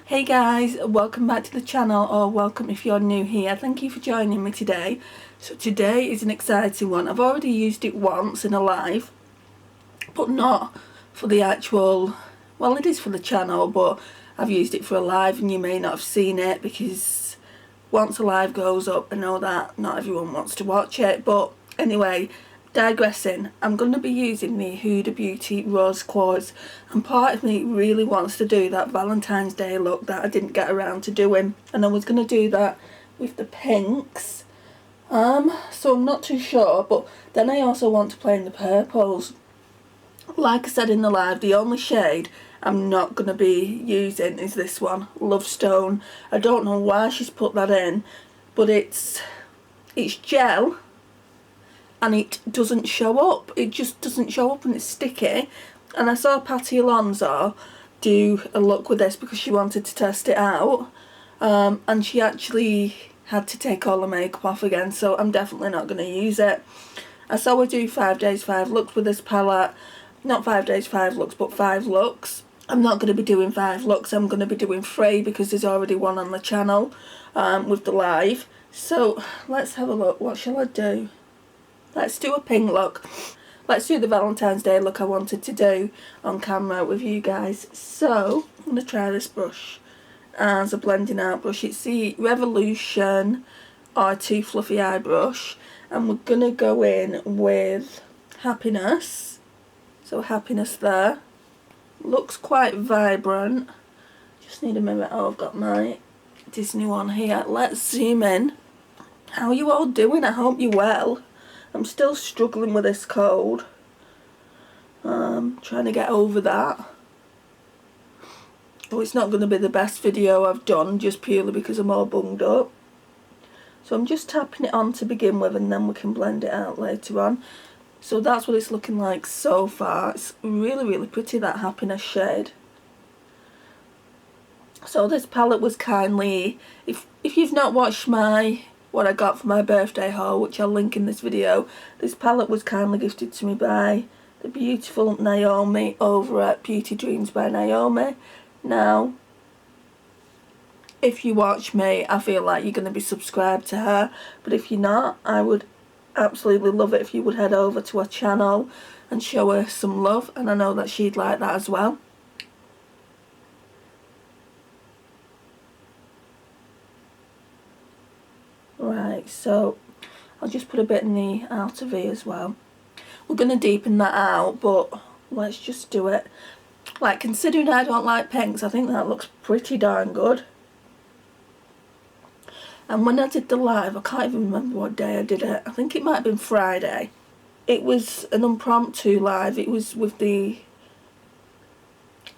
Hey guys, welcome back to the channel, or welcome if you're new here. Thank you for joining me today. So today is an exciting one. I've already used it once in a live, but not for the actual, well, it is for the channel, but I've used it for a live and you may not have seen it because once a live goes up, I know that not everyone wants to watch it. But anyway, digressing, I'm going to be using the Huda Beauty Rose Quartz, and part of me really wants to do that Valentine's Day look that I didn't get around to doing, and I was going to do that with the pinks, so I'm not too sure. But then I also want to play in the purples. Like I said in the live, the only shade I'm not going to be using is this one, Love Stone. I don't know why she's put that in, but it's gel and it doesn't show up. It just doesn't show up and it's sticky. And I saw Patty Alonso do a look with this because she wanted to test it out, and she actually had to take all the makeup off again, so I'm definitely not going to use it. I saw her do 5 days 5 looks with this palette. Not 5 days 5 looks, but 5 looks. I'm not going to be doing 5 looks, I'm going to be doing 3 because there's already one on the channel with the live. So let's have a look. What shall I do? Let's do a pink look. Let's do the Valentine's Day look I wanted to do on camera with you guys. So I'm going to try this brush as a blending out brush. It's the Revolution R2 Fluffy Eye Brush, and we're going to go in with Happiness. So Happiness there. Looks quite vibrant. Just need a minute. Oh, I've got my Disney one here. Let's zoom in. How are you all doing? I hope you're well. I'm still struggling with this cold. Trying to get over that. Oh, it's not going to be the best video I've done just purely because I'm all bunged up. So I'm just tapping it on to begin with, and then we can blend it out later on. So that's what it's looking like so far. It's really, really pretty, that Happiness shade. So this palette was kindly, if you've not watched what I got for my birthday haul, which I'll link in this video, this palette was kindly gifted to me by the beautiful Naomi over at Beauty Dreams by Naomi. Now, if you watch me, I feel like you're going to be subscribed to her, but if you're not, I would absolutely love it if you would head over to her channel and show her some love, and I know that she'd like that as well. Right, so I'll just put a bit in the outer V as well. We're going to deepen that out, but let's just do it. Like, considering I don't like pinks, I think that looks pretty darn good. And when I did the live, I can't even remember what day I did it. I think it might have been Friday. It was an impromptu live. It was with the...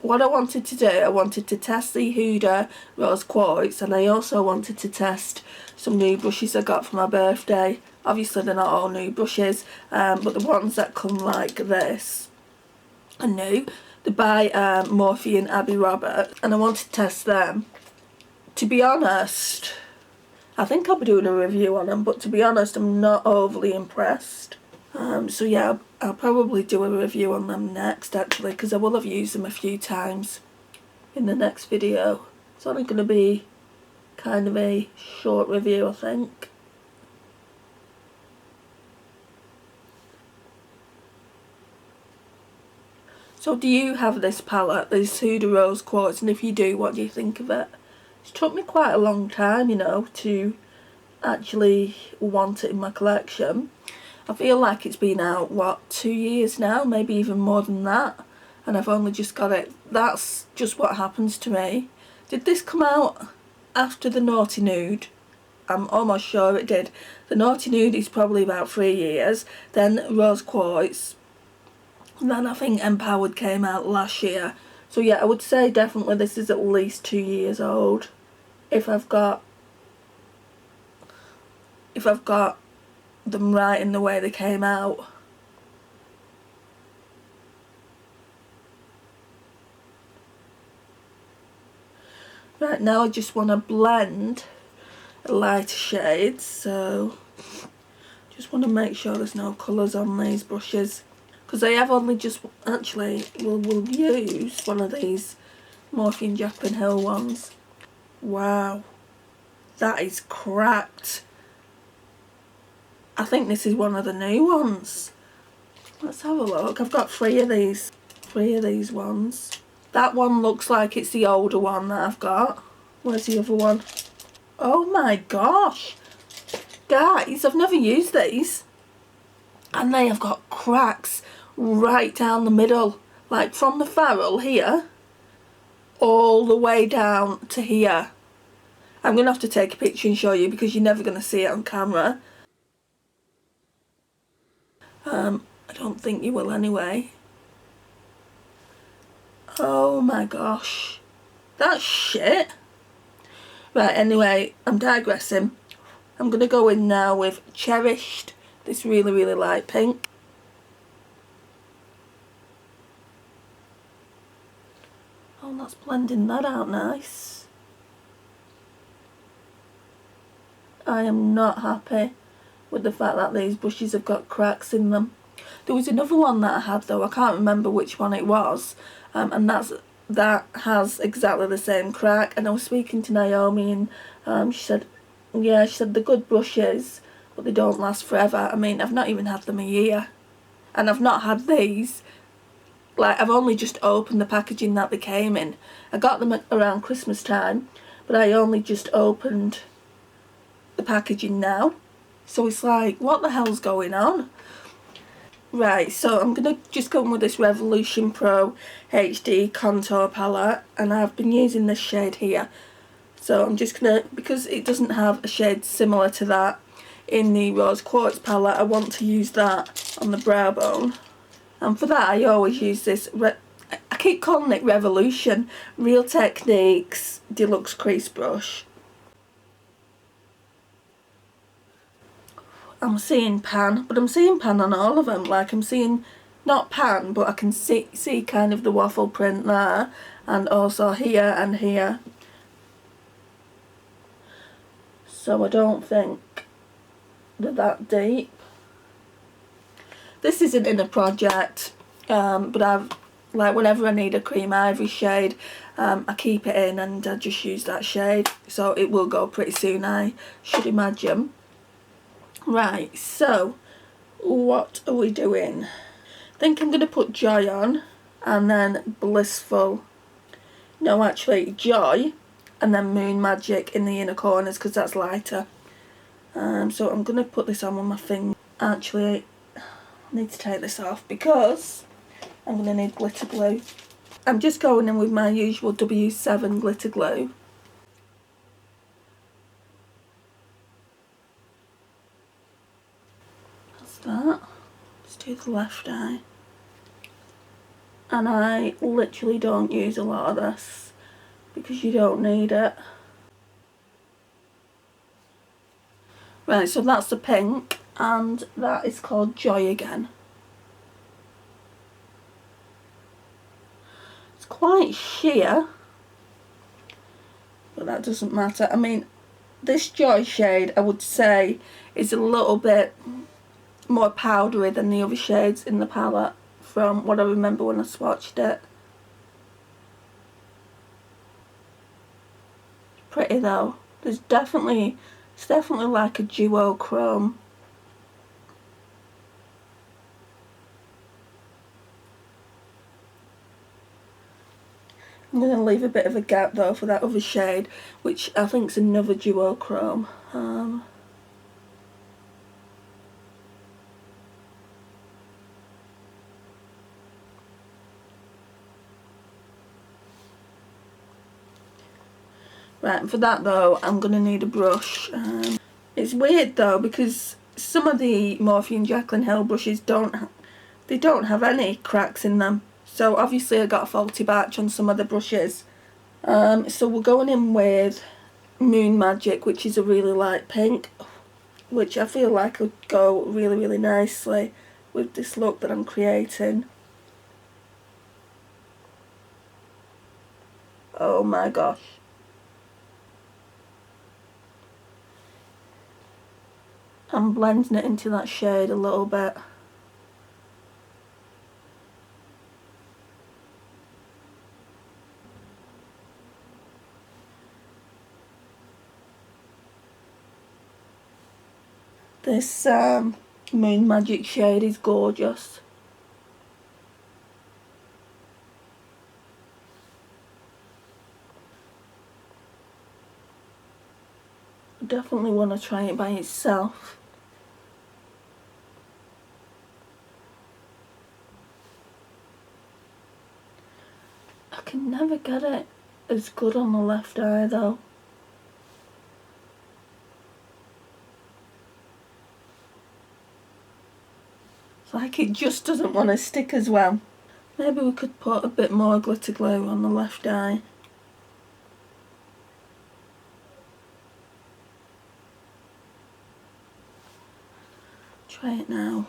What I wanted to do, I wanted to test the Huda Rose Quartz, and I also wanted to test some new brushes I got for my birthday. Obviously they're not all new brushes, but the ones that come like this are new. They're by Morphe and Abby Robert, and I wanted to test them. To be honest, I think I'll be doing a review on them, but to be honest, I'm not overly impressed. So yeah, I'll probably do a review on them next, actually, because I will have used them a few times in the next video. It's only going to be kind of a short review, I think. So do you have this palette, this Huda Rose Quartz, and if you do, what do you think of it? It's took me quite a long time, you know, to actually want it in my collection. I feel like it's been out, what, 2 years now, maybe even more than that, and I've only just got it. That's just what happens to me. Did this come out after the Naughty Nude? I'm almost sure it did. The Naughty Nude is probably about 3 years, then Rose Quartz, and then I think Empowered came out last year. So yeah, I would say definitely this is at least 2 years old. If I've got them right in the way they came out. Right, now I just want to blend a lighter shade, so just want to make sure there's no colours on these brushes, because I have only just, actually, we'll use one of these Morphe and Japan Hill ones. Wow, that is cracked. I think this is one of the new ones. Let's have a look. I've got three of these ones. That one looks like it's the older one that I've got. Where's the other one? Oh my gosh, guys, I've never used these, and they have got cracks right down the middle, like from the ferrule here all the way down to here. I'm gonna have to take a picture and show you because you're never gonna see it on camera. I don't think you will anyway. Oh my gosh, that's shit. Right, anyway, I'm digressing. I'm gonna go in now with Cherished, this really, really light pink. Oh, that's blending that out nice. I am not happy with the fact that these brushes have got cracks in them. There was another one that I had though, I can't remember which one it was, and that has exactly the same crack. And I was speaking to Naomi and she said, yeah, she said they're good brushes but they don't last forever. I mean, I've not even had them a year, and I've not had these, like, I've only just opened the packaging that they came in. I got them around Christmas time, but I only just opened the packaging now. So it's like, what the hell's going on? Right, so I'm going to just go in with this Revolution Pro HD contour palette, and I've been using this shade here. So I'm just going to, because it doesn't have a shade similar to that in the Rose Quartz palette, I want to use that on the brow bone. And for that I always use this, I keep calling it Revolution, Real Techniques Deluxe Crease Brush. I'm seeing pan, but I'm seeing pan on all of them. Like, I'm seeing, not pan, but I can see kind of the waffle print there, and also here and here. So I don't think they're that deep. This isn't in a project, but I've, like, whenever I need a cream ivory shade, I keep it in and I just use that shade. So it will go pretty soon, I should imagine. Right, so what are we doing? I think I'm going to put Joy on, and then Blissful. No, actually, Joy, and then Moon Magic in the inner corners because that's lighter. So I'm going to put this on with my finger. Actually, I need to take this off because I'm going to need glitter glue. I'm just going in with my usual W7 glitter glue. That's that. Let's do the left eye. And I literally don't use a lot of this because you don't need it. Right, so that's the pink, and that is called Joy again. It's quite sheer, but that doesn't matter. I mean, this Joy shade, I would say, is a little bit more powdery than the other shades in the palette from what I remember when I swatched it. Pretty though. It's definitely like a duochrome. I'm going to leave a bit of a gap though for that other shade, which I think is another duochrome. Right, and for that though, I'm going to need a brush. It's weird though because some of the Morphe and Jaclyn Hill brushes don't have any cracks in them. So obviously I got a faulty batch on some of the brushes. So we're going in with Moon Magic, which is a really light pink, which I feel like would go really, really nicely with this look that I'm creating. Oh my gosh. I'm blending it into that shade a little bit. This Moon Magic shade is gorgeous. I definitely want to try it by itself. I can never get it as good on the left eye though. It's like it just doesn't want to stick as well. Maybe we could put a bit more glitter glue on the left eye. Try it now.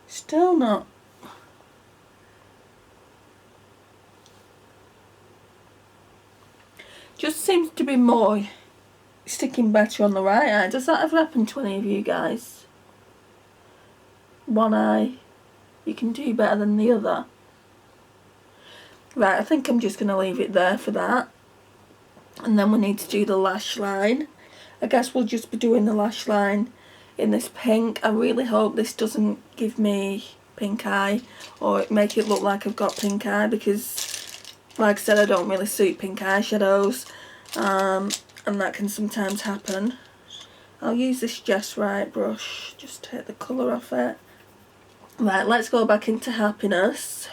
Still not. Just seems to be more sticking better on the right eye. Does that ever happen to any of you guys? One eye you can do better than the other. Right, I think I'm just going to leave it there for that. And then we need to do the lash line. I guess we'll just be doing the lash line in this pink. I really hope this doesn't give me pink eye or make it look like I've got pink eye, because like I said, I don't really suit pink eyeshadows, and that can sometimes happen. I'll use this Just Right brush, just take the colour off it. Right, let's go back into Happiness.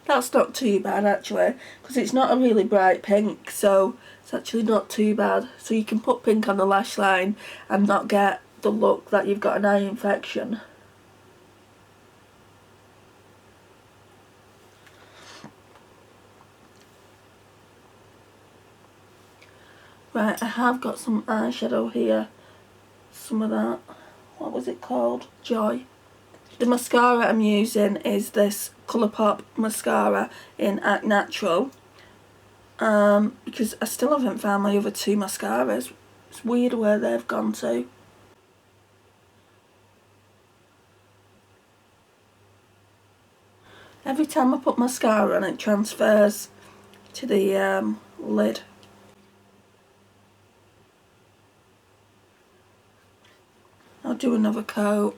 That's not too bad actually, because it's not a really bright pink, so it's actually not too bad. So you can put pink on the lash line and not get the look that you've got an eye infection. Right, I have got some eyeshadow here. Some of that. What was it called? Joy. The mascara I'm using is this Colourpop mascara in Act Natural. Because I still haven't found my other two mascaras. It's weird where they've gone to. Every time I put mascara on, it transfers to the lid. I'll do another coat.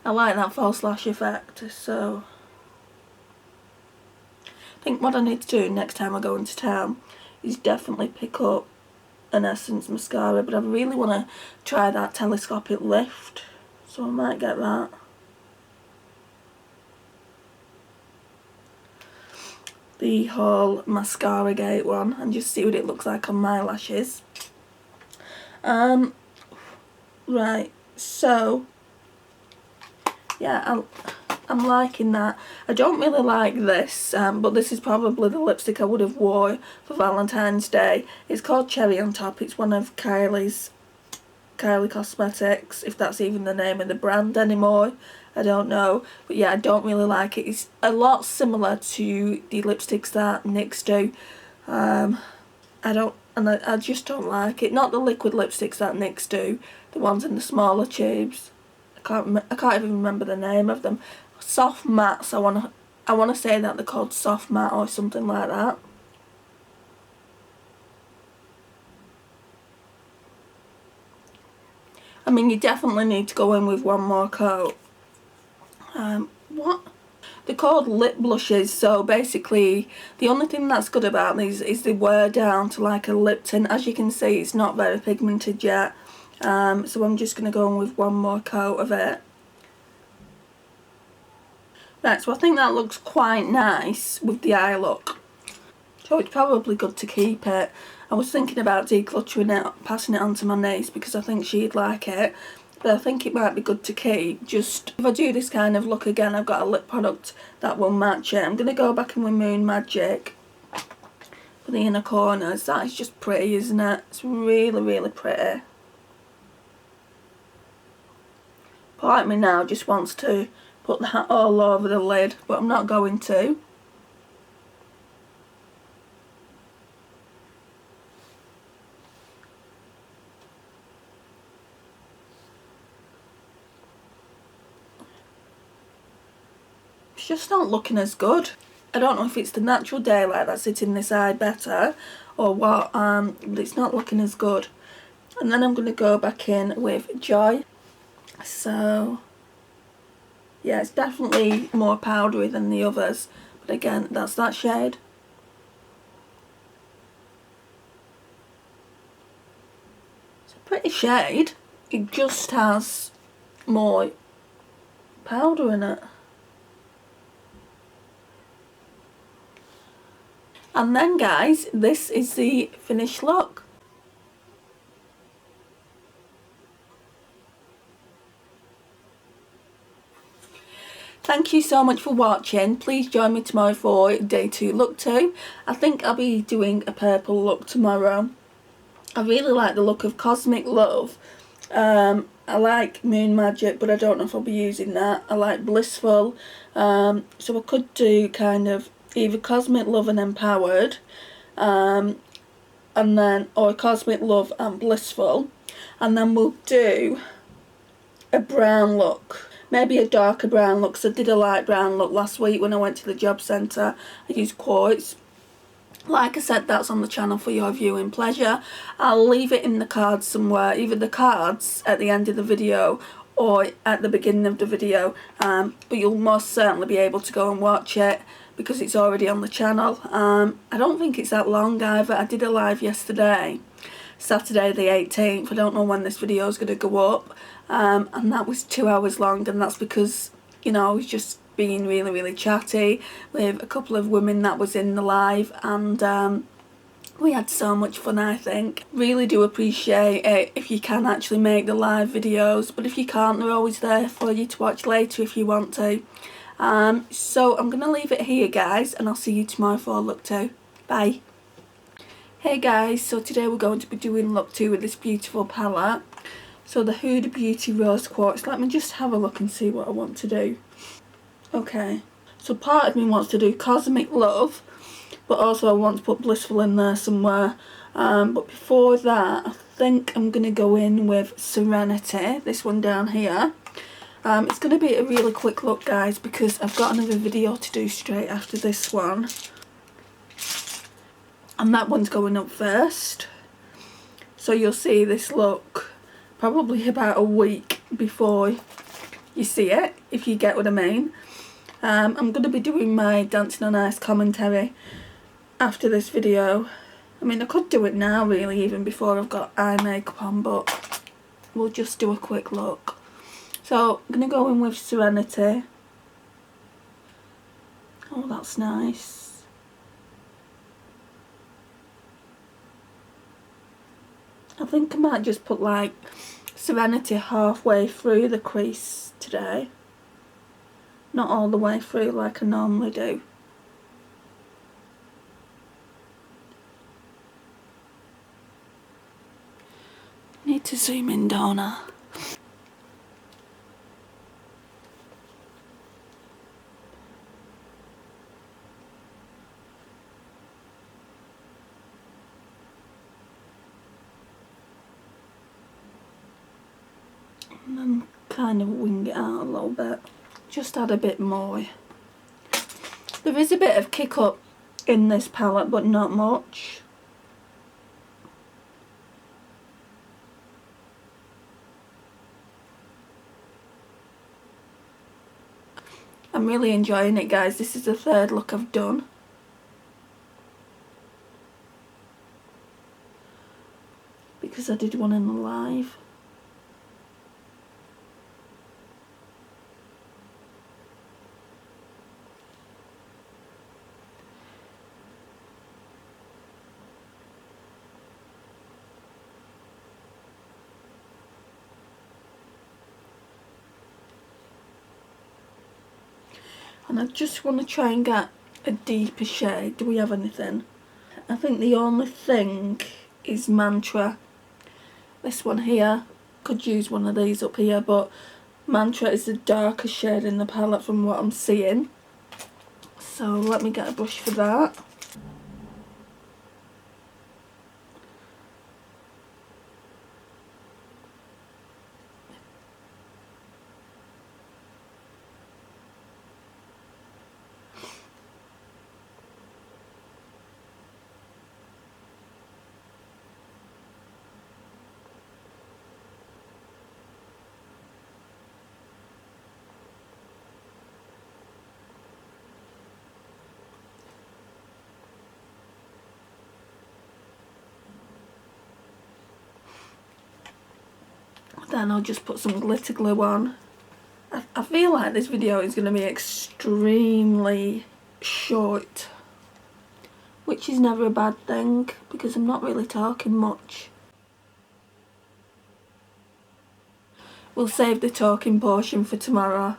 I like that false lash effect, so I think what I need to do next time I go into town is definitely pick up an Essence mascara, but I really want to try that telescopic lift, so I might get that. The whole Mascara Gate one, and just see what it looks like on my lashes. Right, so yeah, I'm liking that. I don't really like this, but this is probably the lipstick I would have wore for Valentine's Day. It's called Cherry on Top. It's one of Kylie Cosmetics, if that's even the name of the brand anymore. I don't know, but yeah, I don't really like it. It's a lot similar to the lipsticks that NYX do. I just don't like it. Not the liquid lipsticks that NYX do, the ones in the smaller tubes. I can't even remember the name of them. Soft mattes. I wanna say that they're called soft matte or something like that. I mean, you definitely need to go in with one more coat. What? They're called lip blushes, so basically the only thing that's good about these is they wear down to like a lip tint. As you can see, it's not very pigmented yet, so I'm just going to go in with one more coat of it. Right, so I think that looks quite nice with the eye look, so it's probably good to keep it. I was thinking about decluttering it, passing it on to my niece because I think she'd like it. But I think it might be good to keep. Just if I do this kind of look again, I've got a lip product that will match it. I'm going to go back in with Moon Magic for the inner corners. That is just pretty, isn't it? It's really, really pretty. Part of me now just wants to put that all over the lid, but I'm not going to. it's just not looking as good. I don't know if it's the natural daylight that's hitting this eye better or what, but it's not looking as good. And then I'm going to go back in with Joy. So yeah, it's definitely more powdery than the others, but again, that's that shade. It's a pretty shade, it just has more powder in it. And then guys, this is the finished look. Thank you so much for watching. Please join me tomorrow for day 2 look 2. I think I'll be doing a purple look tomorrow. I really like the look of Cosmic Love. I like Moon Magic, but I don't know if I'll be using that. I like Blissful, so I could do kind of either Cosmic Love and Empowered, and then, or Cosmic Love and Blissful, and then we'll do a brown look, maybe a darker brown look, because I did a light brown look last week when I went to the job centre. I used quartz. Like I said, that's on the channel for your viewing pleasure. I'll leave it in the cards somewhere, either the cards at the end of the video or at the beginning of the video, but you'll most certainly be able to go and watch it because it's already on the channel. I don't think it's that long either. I did a live yesterday, Saturday the 18th. I don't know when this video is going to go up, and that was 2 hours long, and that's because, you know, I was just being really chatty with a couple of women that was in the live, and we had so much fun. I think really do appreciate it if you can actually make the live videos, but if you can't, they're always there for you to watch later if you want to. So I'm gonna leave it here guys, and I'll see you tomorrow for look 2. Bye. Hey guys, so today we're going to be doing look 2 with this beautiful palette. So the Huda Beauty Rose Quartz. Let me just have a look and see what I want to do. Okay, so part of me wants to do Cosmic Love, but also I want to put Blissful in there somewhere. But before that, I think I'm going to go in with Serenity, this one down here. It's going to be a really quick look guys, because I've got another video to do straight after this one. And that one's going up first. So you'll see this look probably about a week before you see it, if you get what I mean. I'm going to be doing my Dancing on Ice commentary after this video. I mean, I could do it now really, even before I've got eye makeup on, but we'll just do a quick look. So I'm going to go in with Serenity. Oh, that's nice. I think I might just put like Serenity halfway through the crease today. Not all the way through like I normally do. Need to zoom in, don't I? And then kind of wing it out a little bit. Just add a bit more. There is a bit of kick up in this palette, but not much. I'm really enjoying it guys. This is the third look I've done. Because I did one in the live. And I just want to try and get a deeper shade. Do we have anything? I think the only thing is Mantra. This one here. Could use one of these up here, but Mantra is the darker shade in the palette from what I'm seeing. So let me get a brush for that. Then I'll just put some glitter glue on. I feel like this video is going to be extremely short, which is never a bad thing because I'm not really talking much. We'll save the talking portion for tomorrow.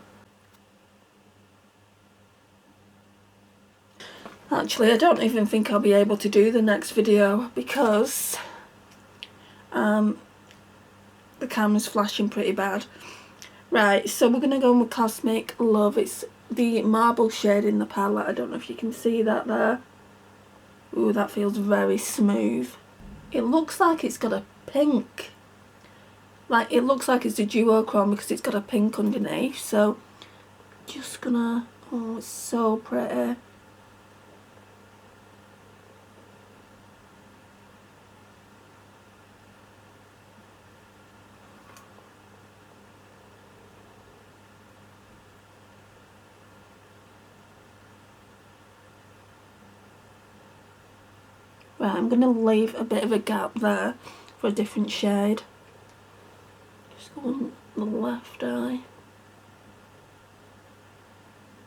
Actually, I don't even think I'll be able to do the next video because the camera's flashing pretty bad. Right, so we're going to go in with Cosmic Love. It's the marble shade in the palette. I don't know if you can see that there. Ooh, that feels very smooth. It looks like it's got a pink. Like, it looks like it's a duochrome because it's got a pink underneath. So, just gonna... Oh, it's so pretty. Right, I'm going to leave a bit of a gap there for a different shade. Just go on the left eye.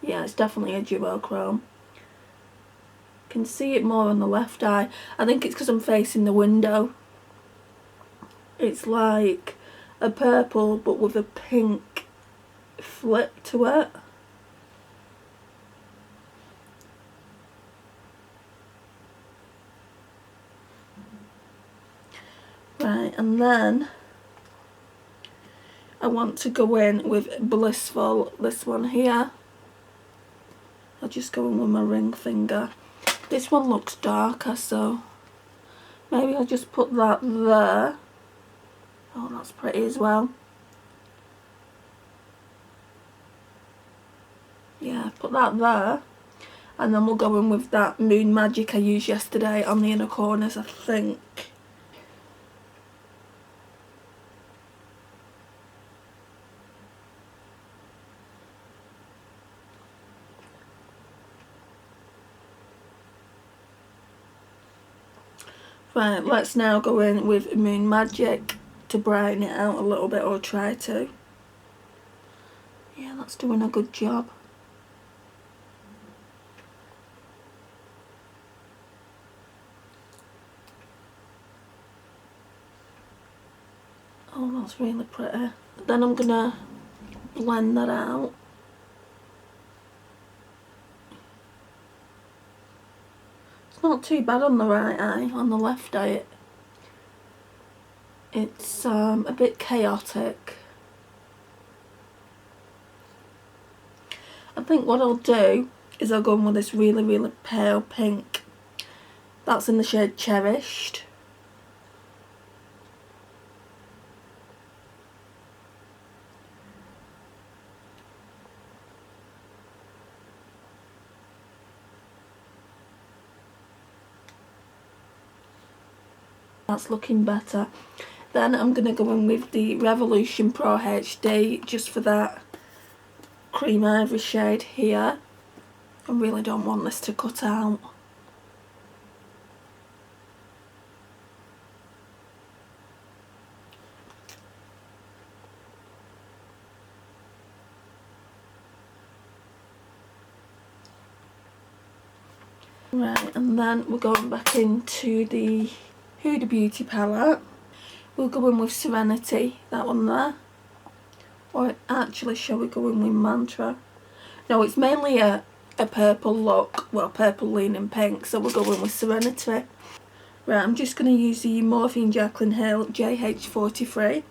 Yeah, it's definitely a duochrome. Can see it more on the left eye. I think it's because I'm facing the window. It's like a purple but with a pink flip to it. Right, and then I want to go in with Blissful, this one here. I'll just go in with my ring finger. This one looks darker, so maybe I'll just put that there. Oh, that's pretty as well. Yeah, put that there. And then we'll go in with that Moon Magic I used yesterday on the inner corners, I think. Right, let's now go in with Moon Magic to brighten it out a little bit, or try to. Yeah, that's doing a good job. Oh, that's really pretty. Then I'm gonna blend that out. It's not too bad on the right eye. On the left eye, it's a bit chaotic. I think what I'll do is I'll go in with this really, really pale pink. That's in the shade Cherished. That's looking better. Then I'm going to go in with the Revolution Pro HD just for that cream ivory shade here. I really don't want this to cut out. Right, and then we're going back into the Huda Beauty palette. We'll go in with Serenity, that one there. Or actually, shall we go in with Mantra? No, it's mainly a purple look, well, purple leaning pink, so we'll go in with Serenity. Right, I'm just going to use the Morphine Jaclyn Hill JH43.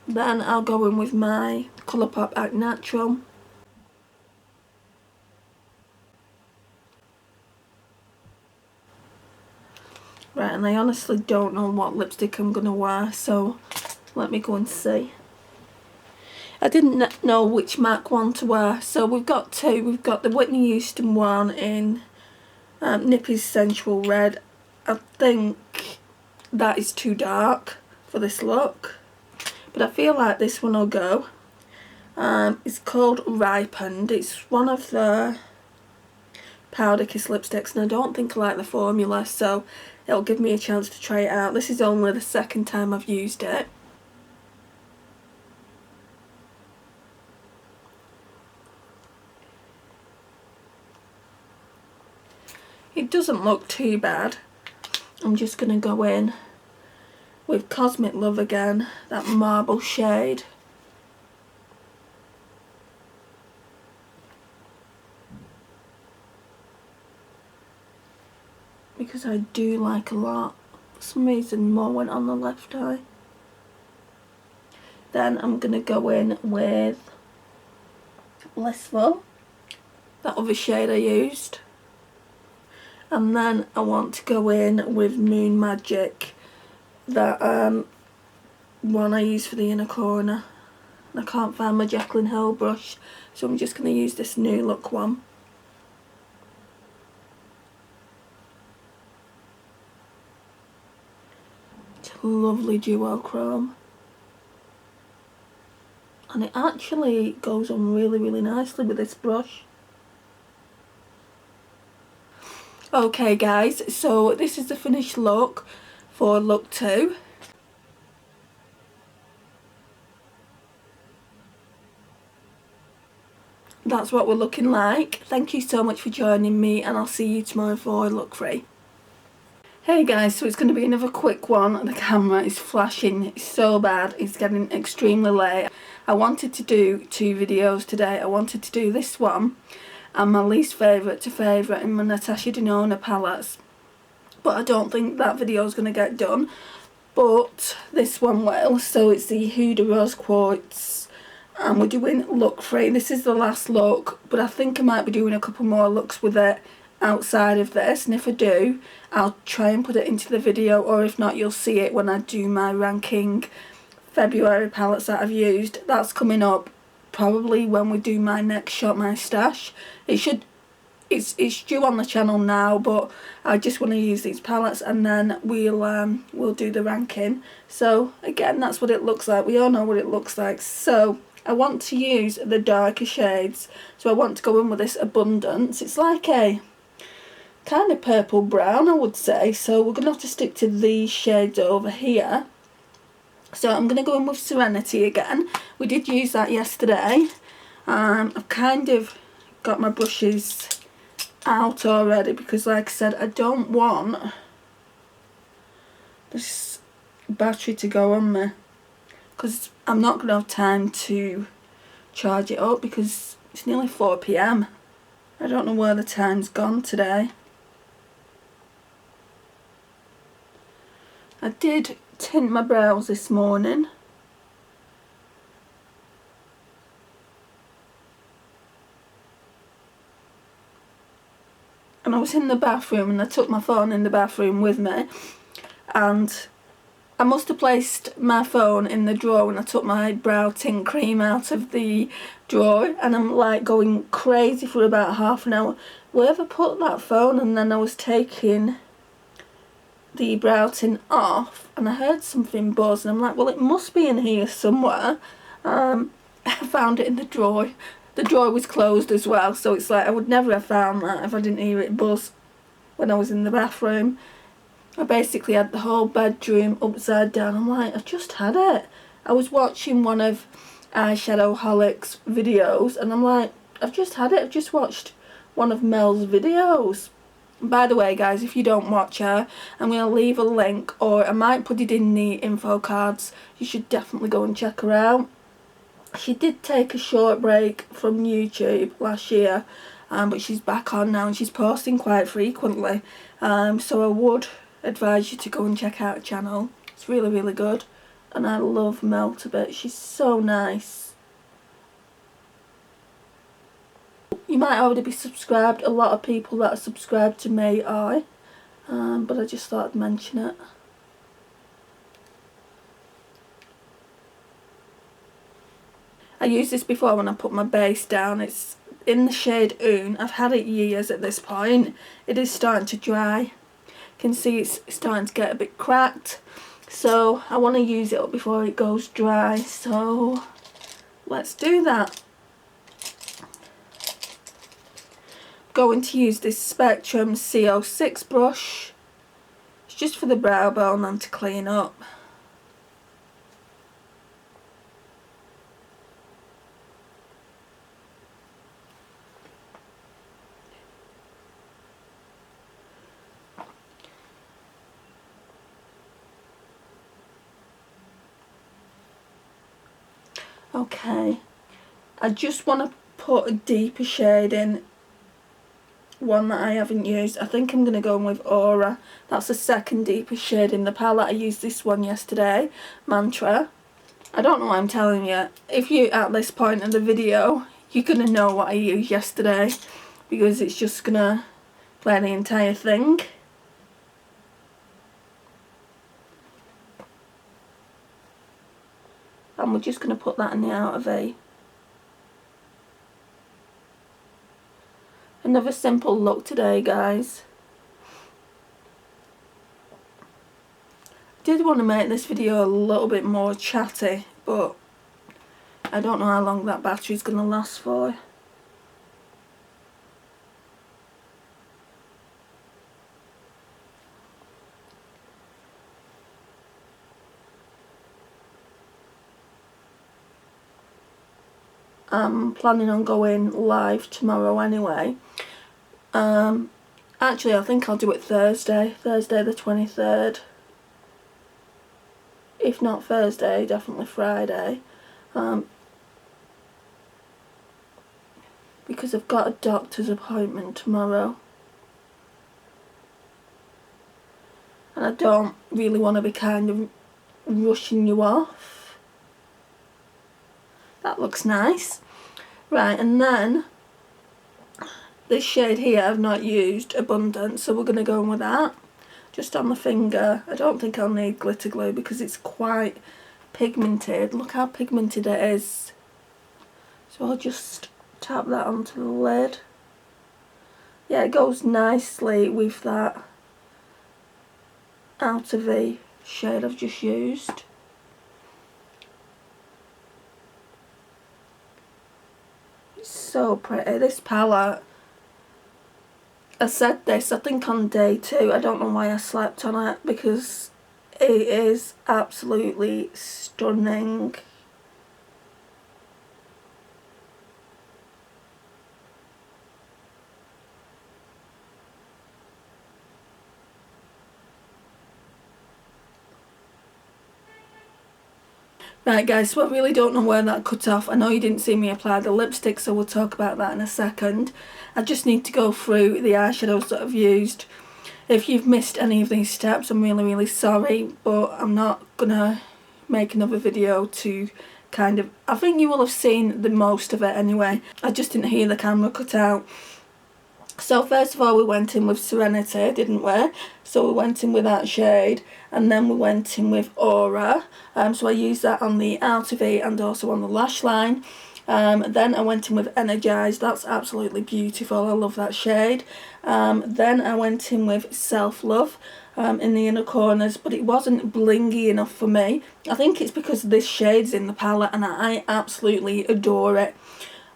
Then I'll go in with my Colourpop Act Natural. Right, and I honestly don't know what lipstick I'm going to wear, so let me go and see. I didn't know which MAC one to wear, so we've got two. We've got the Whitney Houston one in Nippy's Sensual Red. I think that is too dark for this look, but I feel like this one will go. It's called Ripened. It's one of the powder kiss lipsticks, and I don't think I like the formula, so it'll give me a chance to try it out. This is only the second time I've used it. It doesn't look too bad. I'm just going to go in with Cosmic Love again, that marble shade. Because I do like a lot. For some reason more went on the left eye. Then I'm going to go in with Blissful, that other shade I used. And then I want to go in with Moon Magic, that one I use for the inner corner. I can't find my Jaclyn Hill brush, so I'm just going to use this New Look one. It's a lovely duochrome. And it actually goes on really, really nicely with this brush. Okay guys, so this is the finished look for look 2. That's what we're looking like. Thank you so much for joining me, and I'll see you tomorrow for look 3. Hey guys, so it's going to be another quick one. The camera is flashing so bad, it's getting extremely late. I wanted to do 2 videos today. I wanted to do this one and my least favourite to favourite in my Natasha Denona palettes, but I don't think that video is going to get done, but this one will. So it's the Huda Rose Quartz, and we're doing look 3. This is the last look, but I think I might be doing a couple more looks with it outside of this, and if I do, I'll try and put it into the video, or if not, you'll see it when I do my ranking February palettes that I've used. That's coming up probably when we do my next Shop My Stash. It's due on the channel now, but I just want to use these palettes, and then we'll do the ranking. So again, that's what it looks like. We all know what it looks like. So I want to use the darker shades, so I want to go in with this Abundance. It's like a kind of purple brown, I would say, so we're going to have to stick to these shades over here. So I'm going to go in with Serenity again. We did use that yesterday. I've kind of got my brushes out already because, like I said, I don't want this battery to go on me, because I'm not going to have time to charge it up because it's nearly 4 PM. I don't know where the time's gone today. I did tint my brows this morning. And I was in the bathroom, and I took my phone in the bathroom with me, and I must have placed my phone in the drawer when I took my brow tint cream out of the drawer, and I'm like going crazy for about half an hour. Where have I put that phone? And then I was taking the brow tint off, and I heard something buzz, and I'm like, well, it must be in here somewhere. I found it in the drawer. The drawer was closed as well, so it's like I would never have found that if I didn't hear it buzz when I was in the bathroom. I basically had the whole bedroom upside down. I'm like, I've just had it. I was watching one of Eyeshadow Holic's videos, and I'm like, I've just had it. I've just watched one of Mel's videos. By the way, guys, if you don't watch her, I'm going to leave a link, or I might put it in the info cards. You should definitely go and check her out. She did take a short break from YouTube last year, but she's back on now, and she's posting quite frequently. So I would advise you to go and check out her channel. It's really, really good, and I love Mel to bits. She's so nice. You might already be subscribed. A lot of people that are subscribed to me are, but I just thought I'd mention it. I used this before when I put my base down. It's in the shade Oon. I've had it years at this point. It is starting to dry. You can see it's starting to get a bit cracked. So I want to use it up before it goes dry, so let's do that. Going to use this Spectrum CO6 brush. It's just for the brow bone and to clean up. Okay, I just want to put a deeper shade in, one that I haven't used. I think I'm going to go in with Aura. That's the second deepest shade in the palette. I used this one yesterday, Mantra. I don't know why I'm telling you. If you're at this point in the video, you're going to know what I used yesterday, because it's just going to play the entire thing. And we're just going to put that in the outer V. Another simple look today, guys. I did want to make this video a little bit more chatty, but I don't know how long that battery's going to last for. I'm planning on going live tomorrow anyway. Actually, I think I'll do it Thursday the 23rd. If not Thursday, definitely Friday. Because I've got a doctor's appointment tomorrow. And I don't really want to be kind of rushing you off. That looks nice. Right, and then this shade here I've not used, Abundance, so we're going to go in with that. Just on the finger. I don't think I'll need glitter glue because it's quite pigmented. Look how pigmented it is. So I'll just tap that onto the lid. Yeah, it goes nicely with that outer V shade I've just used. It's so pretty. This palette, I said this I think on day 2, I don't know why I slept on it, because it is absolutely stunning. Right guys, so I really don't know where that cut off. I know you didn't see me apply the lipstick, so we'll talk about that in a second. I just need to go through the eyeshadows that I've used. If you've missed any of these steps, I'm really sorry, but I'm not gonna make another video to kind of... I think you will have seen the most of it anyway. I just didn't hear the camera cut out. So first of all, we went in with Serenity, didn't we? So we went in with that shade, and then we went in with Aura. So I used that on the outer V and also on the lash line. Then I went in with Energized. That's absolutely beautiful. I love that shade. Then I went in with Self Love in the inner corners, but it wasn't blingy enough for me. I think it's because this shade's in the palette and I absolutely adore it.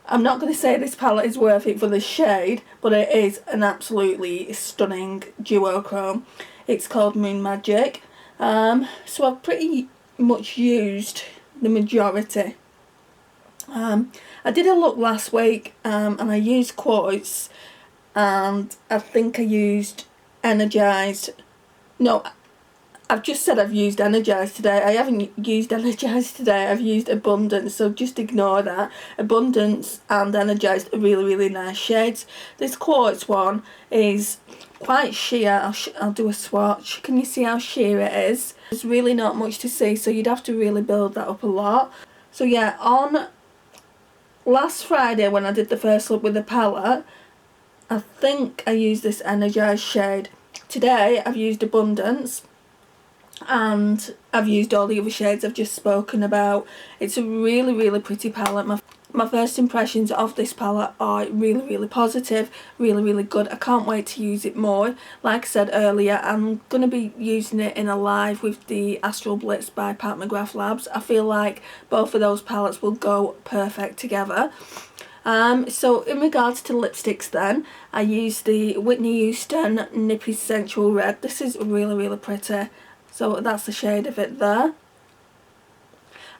I'm not going to say this palette is worth it for this shade, but it is an absolutely stunning duochrome. It's called Moon Magic. So I've pretty much used the majority. I did a look last week and I used Quartz, and I think I used Energized. No, I've just said I've used Energized today. I haven't used Energized today. I've used Abundance, so just ignore that. Abundance and Energized are really nice shades. This Quartz one is quite sheer. I'll do a swatch. Can you see how sheer it is? There's really not much to see, so you'd have to really build that up a lot. So yeah, on last Friday when I did the first look with the palette, I think I used this Energized shade. Today I've used Abundance, and I've used all the other shades I've just spoken about. It's a really pretty palette. my first impressions of this palette are really positive, really good. I can't wait to use it more. Like I said earlier, I'm going to be using it in a live with the Astral Blitz by Pat McGrath Labs. I feel like both of those palettes will go perfect together. So in regards to lipsticks then, I used the Whitney Houston Nippy Sensual Red. This is really pretty. So that's the shade of it there.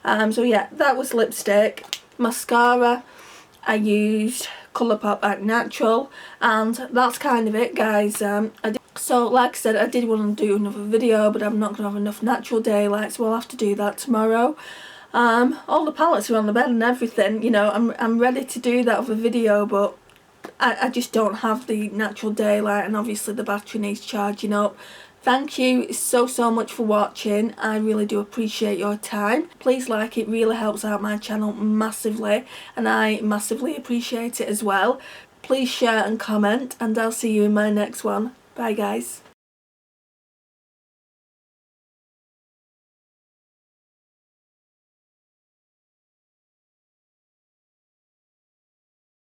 So yeah, that was lipstick. Mascara, I used Colourpop Act Natural, and that's kind of it, guys. So like I said, I did want to do another video, but I'm not going to have enough natural daylight, so I'll have to do that tomorrow. All the palettes are on the bed and everything, you know, I'm ready to do that other video, but I just don't have the natural daylight, and obviously the battery needs charging up. Thank you so much for watching. I really do appreciate your time. Please like it, really helps out my channel massively, and I massively appreciate it as well. Please share and comment, and I'll see you in my next one. Bye guys.